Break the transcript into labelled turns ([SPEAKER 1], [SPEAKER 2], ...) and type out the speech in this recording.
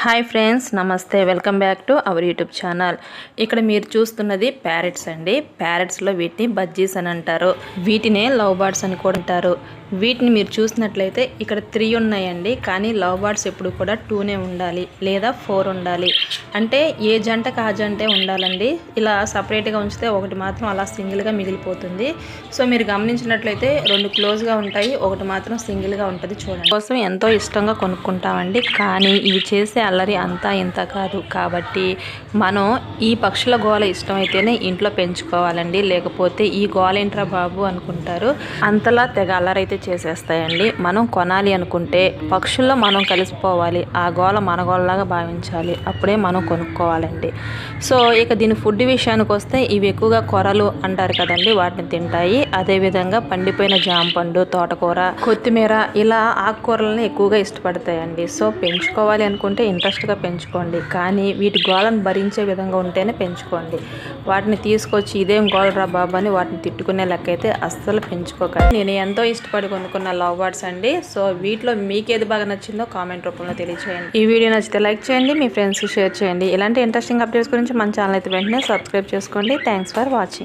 [SPEAKER 1] Hi friends, నమస్తే. Welcome back to our YouTube channel. ఇక్కడ మీరు చూస్తున్నది ప్యారెట్స్ అండి. ప్యారెట్స్లో వీటిని బజ్జీస్ అని అంటారు. వీటినే లవ్ బర్డ్స్ అని కూడా అంటారు. వీటిని మీరు చూసినట్లయితే ఇక్కడ 3 ఉన్నాయండి. కానీ లవ్ బర్డ్స్ ఎప్పుడు కూడా 2నే ఉండాలి లేదా 4 ఉండాలి. అంటే ఏ జంటకు ఆ జంటే ఉండాలండి. ఇలా సపరేట్గా ఉంచితే ఒకటి మాత్రం అలా సింగిల్గా మిగిలిపోతుంది. సో మీరు గమనించినట్లయితే 2 క్లోజ్గా ఉంటాయి, ఒకటి మాత్రం సింగిల్గా ఉంటుంది. చూడండి, కోసం ఎంతో ఇష్టంగా కొనుక్కుంటామండి. కానీ ఇవి చేసే అల్లరి అంతా ఇంత కాదు. కాబట్టి మనం ఈ పక్షుల గోల ఇష్టమైతేనే ఇంట్లో పెంచుకోవాలండి. లేకపోతే ఈ గోల ఏంట్రా బాబు అనుకుంటారు. అంతలా తెగ అల్లరైతే చేసేస్తాయండి. మనం కొనాలి అనుకుంటే పక్షుల్లో మనం కలిసిపోవాలి. ఆ గోల మన గోలలాగా భావించాలి. అప్పుడే మనం కొనుక్కోవాలండి. సో ఇక దీని ఫుడ్ విషయానికి వస్తే ఇవి ఎక్కువగా కొరలు అంటారు కదండి, వాటిని తింటాయి. అదేవిధంగా పండిపోయిన జాంపండు, తోటకూర, కొత్తిమీర ఇలా ఆకుకూరలను ఎక్కువగా ఇష్టపడతాయండి. సో పెంచుకోవాలి అనుకుంటే ఇంట్రెస్ట్గా పెంచుకోండి. కానీ వీటి గోలను భరించే విధంగా ఉంటేనే పెంచుకోండి. వాటిని తీసుకొచ్చి ఇదేం గోలరా బాబు అని వాటిని తిట్టుకునే లెక్క అయితే అస్సలు పెంచుకోకండి. నేను ఎంతో ఇష్టపడి కొనుక్కున్న లవ్ బర్డ్స్ అండి. సో వీటిలో మీకు ఏది బాగా నచ్చిందో కామెంట్ రూపంలో తెలియచేయండి. ఈ వీడియో నచ్చితే లైక్ చేయండి, మీ ఫ్రెండ్స్కి షేర్ చేయండి. ఇలాంటి ఇంట్రెస్టింగ్ అప్డేట్స్ గురించి మన ఛానల్ అయితే వెంటనే సబ్స్క్రైబ్ చేసుకోండి. Thanks for watching.